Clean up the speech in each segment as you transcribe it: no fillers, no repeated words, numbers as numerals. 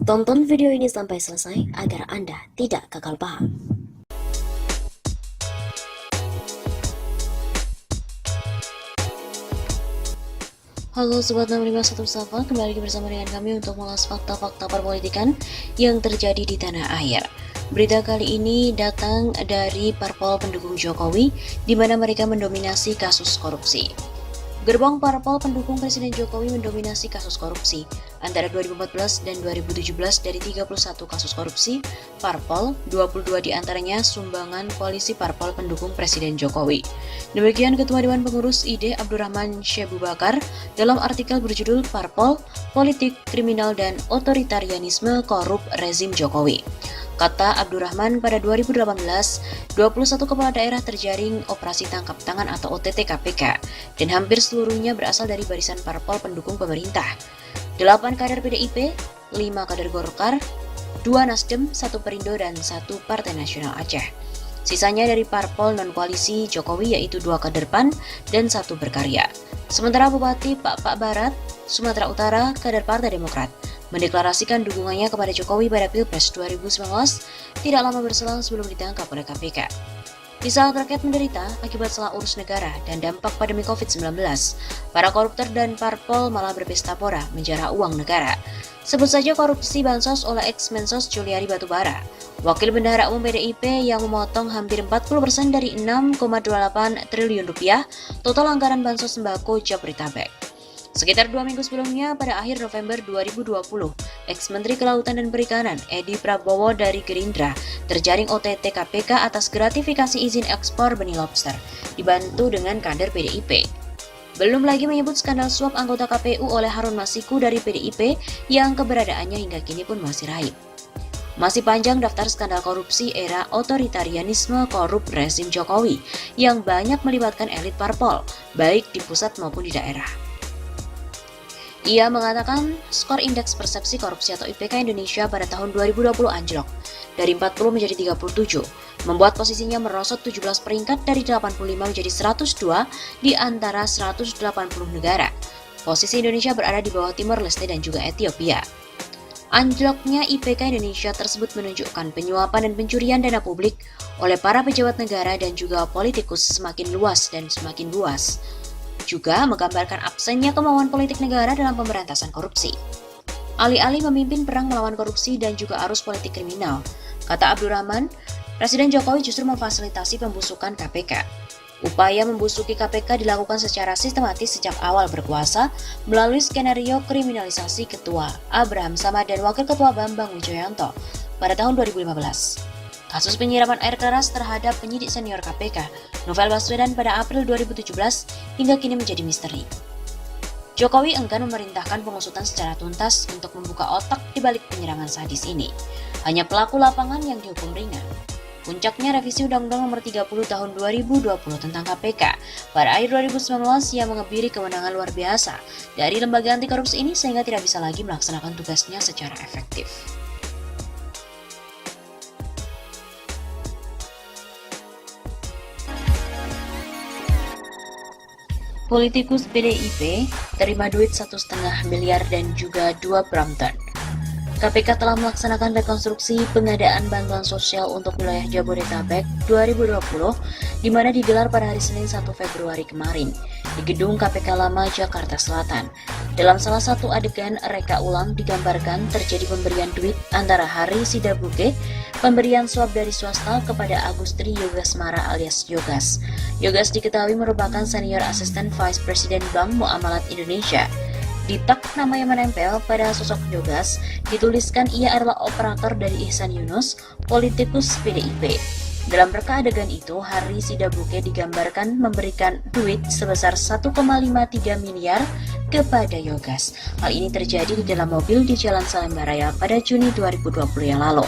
Tonton video ini sampai selesai agar Anda tidak gagal paham. Halo Sobat 651 Safa, kembali lagi bersama dengan kami untuk mengulas fakta-fakta perpolitikan yang terjadi di tanah air. Berita kali ini datang dari parpol pendukung Jokowi, di mana mereka mendominasi kasus korupsi. Gerbong parpol pendukung Presiden Jokowi mendominasi kasus korupsi. Antara 2014 dan 2017 dari 31 kasus korupsi, parpol 22 diantaranya sumbangan koalisi parpol pendukung Presiden Jokowi. Demikian Ketua Dewan Pengurus ID Abdurrahman Syekh Bakar dalam artikel berjudul Parpol, Politik, Kriminal, dan Otoritarianisme Korup Rezim Jokowi. Kata Abdurrahman, pada 2018, 21 kepala daerah terjaring operasi tangkap tangan atau OTT KPK, dan hampir seluruhnya berasal dari barisan parpol pendukung pemerintah. 8 kader PDIP, 5 kader Golkar, 2 Nasdem, 1 Perindo, dan 1 Partai Nasional Aceh. Sisanya dari parpol non-koalisi Jokowi yaitu 2 kader PAN dan 1 berkarya. Sementara Bupati Pak Barat, Sumatera Utara, kader Partai Demokrat, mendeklarasikan dukungannya kepada Jokowi pada Pilpres 2019 tidak lama berselang sebelum ditangkap oleh KPK. Di saat rakyat menderita akibat salah urus negara dan dampak pandemi COVID-19, para koruptor dan parpol malah berpesta pora menjarah uang negara. Sebut saja korupsi bansos oleh ex-Mensos Juliari Batubara, Wakil Bendahara Umum PDIP yang memotong hampir 40% dari 6,28 triliun rupiah total anggaran bansos sembako Jabodetabek. Sekitar 2 minggu sebelumnya, pada akhir November 2020, ex-Menteri Kelautan dan Perikanan Edi Prabowo dari Gerindra terjaring OTT KPK atas gratifikasi izin ekspor benih lobster, dibantu dengan kader PDIP. Belum lagi menyebut skandal suap anggota KPU oleh Harun Masiku dari PDIP yang keberadaannya hingga kini pun masih raib. Masih panjang daftar skandal korupsi era otoritarianisme korup rezim Jokowi yang banyak melibatkan elit parpol, baik di pusat maupun di daerah. Ia mengatakan skor indeks persepsi korupsi atau IPK Indonesia pada tahun 2020 anjlok dari 40 menjadi 37, membuat posisinya merosot 17 peringkat dari 85 menjadi 102 di antara 180 negara. Posisi Indonesia berada di bawah Timor Leste dan juga Ethiopia. Anjloknya IPK Indonesia tersebut menunjukkan penyuapan dan pencurian dana publik oleh para pejabat negara dan juga politikus semakin luas dan semakin luas. Juga menggambarkan absennya kemauan politik negara dalam pemberantasan korupsi. Alih-alih memimpin perang melawan korupsi dan juga arus politik kriminal, kata Abdurrahman, Presiden Jokowi justru memfasilitasi pembusukan KPK. Upaya membusuki KPK dilakukan secara sistematis sejak awal berkuasa melalui skenario kriminalisasi Ketua Abraham Samad dan Wakil Ketua Bambang Wijoyanto pada tahun 2015. Kasus penyiraman air keras terhadap penyidik senior KPK, Novel Baswedan pada April 2017 hingga kini menjadi misteri. Jokowi enggan memerintahkan pengusutan secara tuntas untuk membuka otak di balik penyerangan sadis ini. Hanya pelaku lapangan yang dihukum ringan. Puncaknya revisi Undang-Undang Nomor 30 Tahun 2020 tentang KPK pada akhir 2019 yang mengebiri kewenangan luar biasa dari lembaga anti korupsi ini sehingga tidak bisa lagi melaksanakan tugasnya secara efektif. Politikus PDIP terima duit 1,5 miliar dan juga 2 Brompton. KPK telah melaksanakan rekonstruksi pengadaan bantuan sosial untuk wilayah Jabodetabek 2020, di mana digelar pada hari Senin 1 Februari kemarin di gedung KPK Lama Jakarta Selatan. Dalam salah satu adegan reka ulang digambarkan terjadi pemberian duit antara Hari Sidabuke, pemberian suap dari swasta kepada Agustri Yogasmara alias Yogas. Yogas diketahui merupakan senior asisten Vice President Bank Muamalat Indonesia. Di tak nama yang menempel pada sosok Yogas, dituliskan ia adalah operator dari Ihsan Yunus, politikus PDIP. Dalam reka adegan itu, Hari Sidabuke digambarkan memberikan duit sebesar 1,53 miliar kepada Yogas. Hal ini terjadi di dalam mobil di Jalan Salemba Raya pada Juni 2020 yang lalu.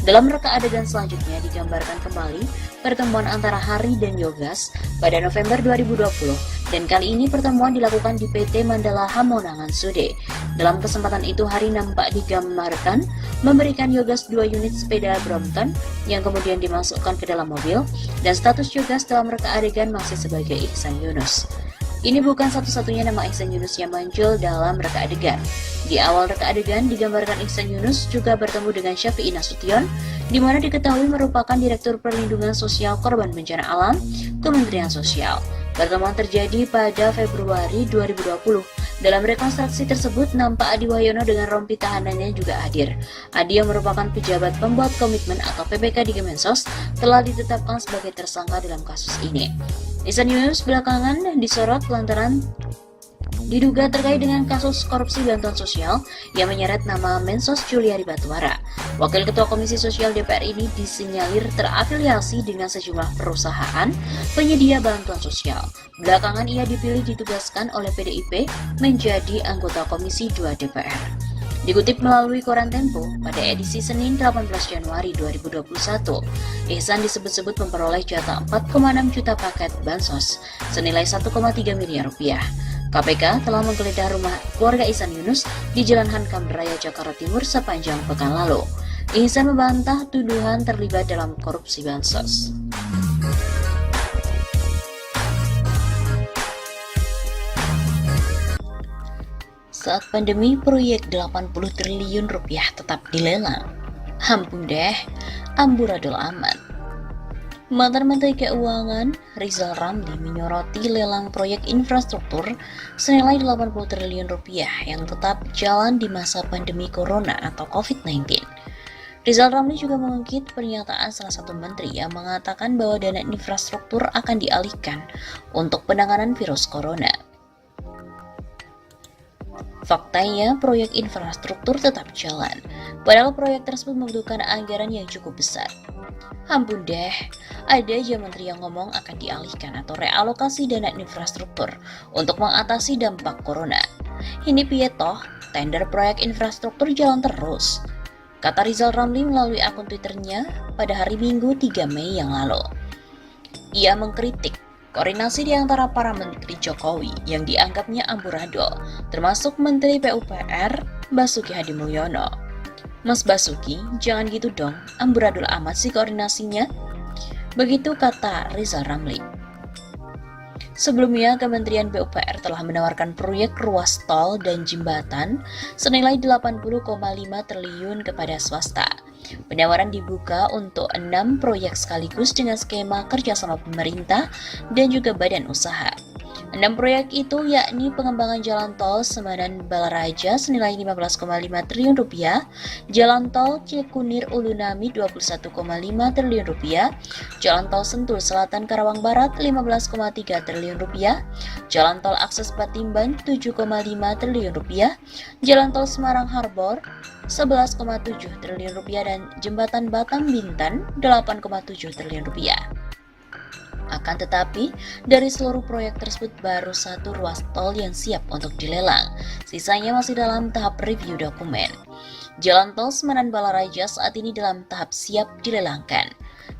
Dalam reka adegan selanjutnya digambarkan kembali pertemuan antara Hari dan Yogas pada November 2020 dan kali ini pertemuan dilakukan di PT Mandala Hamonangan Sude. Dalam kesempatan itu Hari nampak digambarkan memberikan Yogas 2 unit sepeda Brompton yang kemudian dimasukkan ke dalam mobil dan status Yogas dalam reka adegan masih sebagai Ihsan Yunus. Ini bukan satu-satunya nama Ihsan Yunus yang muncul dalam reka adegan. Di awal reka adegan digambarkan Ihsan Yunus juga bertemu dengan Syafii Nasution, di mana diketahui merupakan Direktur Perlindungan Sosial Korban Bencana Alam, Kementerian Sosial. Pertemuan terjadi pada Februari 2020. Dalam rekonstruksi tersebut, nampak Adi Wahyono dengan rompi tahanannya juga hadir. Adi yang merupakan pejabat pembuat komitmen atau PPK di Kemensos telah ditetapkan sebagai tersangka dalam kasus ini. Ihsan Yunus belakangan disorot lantaran diduga terkait dengan kasus korupsi bantuan sosial yang menyeret nama Mensos Juliari Batubara. Wakil Ketua Komisi Sosial DPR ini disinyalir terafiliasi dengan sejumlah perusahaan penyedia bantuan sosial. Belakangan ia dipilih ditugaskan oleh PDIP menjadi anggota Komisi 2 DPR. Dikutip melalui koran Tempo, pada edisi Senin 18 Januari 2021, Ihsan disebut-sebut memperoleh jatah 4,6 juta paket bansos senilai 1,3 miliar rupiah. KPK telah menggeledah rumah keluarga Ihsan Yunus di Jalan Hankam Raya, Jakarta Timur sepanjang pekan lalu. Ihsan membantah tuduhan terlibat dalam korupsi bansos. Saat pandemi, proyek 80 triliun rupiah tetap dilelang. Ampun deh, amburadul amat. Mantan Menteri Keuangan Rizal Ramli menyoroti lelang proyek infrastruktur senilai 80 triliun rupiah yang tetap jalan di masa pandemi corona atau COVID-19. Rizal Ramli juga mengungkit pernyataan salah satu menteri yang mengatakan bahwa dana infrastruktur akan dialihkan untuk penanganan virus corona. Faktanya, proyek infrastruktur tetap jalan, padahal proyek tersebut membutuhkan anggaran yang cukup besar. Ampun deh, ada aja menteri yang ngomong akan dialihkan atau realokasi dana infrastruktur untuk mengatasi dampak corona. Ini piye toh, tender proyek infrastruktur jalan terus, kata Rizal Ramli melalui akun Twitternya pada hari Minggu 3 Mei yang lalu. Ia mengkritik koordinasi di antara para menteri Jokowi yang dianggapnya amburadul, termasuk Menteri PUPR Basuki Hadimulyono. Mas Basuki, jangan gitu dong, amburadul amat sih koordinasinya. Begitu kata Rizal Ramli. Sebelumnya, Kementerian PUPR telah menawarkan proyek ruas tol dan jembatan senilai 80,5 triliun kepada swasta. Penawaran dibuka untuk 6 proyek sekaligus dengan skema kerjasama pemerintah dan juga badan usaha. 6 proyek itu yakni pengembangan jalan tol Semadan-Balaraja senilai 15,5 triliun rupiah, jalan tol Cikunir Ulunami 21,5 triliun rupiah, jalan tol Sentul Selatan Karawang Barat 15,3 triliun rupiah, jalan tol akses Patimban 7,5 triliun rupiah, jalan tol Semarang Harbor 11,7 triliun rupiah dan jembatan Batam Bintan 8,7 triliun rupiah. Akan tetapi, dari seluruh proyek tersebut baru satu ruas tol yang siap untuk dilelang. Sisanya masih dalam tahap review dokumen. Jalan tol Semadan-Balaraja saat ini dalam tahap siap dilelangkan.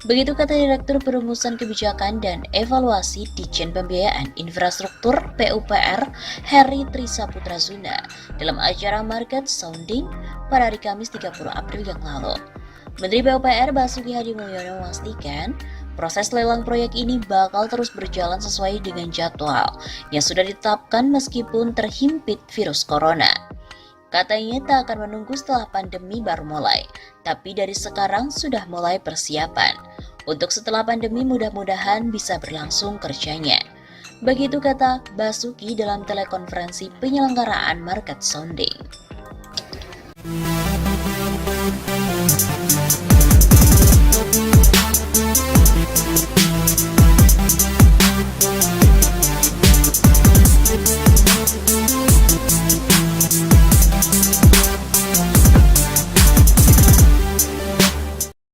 Begitu kata Direktur Perumusan Kebijakan dan Evaluasi Ditjen Pembiayaan Infrastruktur PUPR Heri Trisaputra Zuna dalam acara Market Sounding pada hari Kamis 30 April yang lalu. Menteri PUPR Basuki Hadimulyono memastikan proses lelang proyek ini bakal terus berjalan sesuai dengan jadwal yang sudah ditetapkan meskipun terhimpit virus corona. Katanya tak akan menunggu setelah pandemi baru mulai, tapi dari sekarang sudah mulai persiapan. Untuk setelah pandemi mudah-mudahan bisa berlangsung kerjanya. Begitu kata Basuki dalam telekonferensi penyelenggaraan Market Sounding.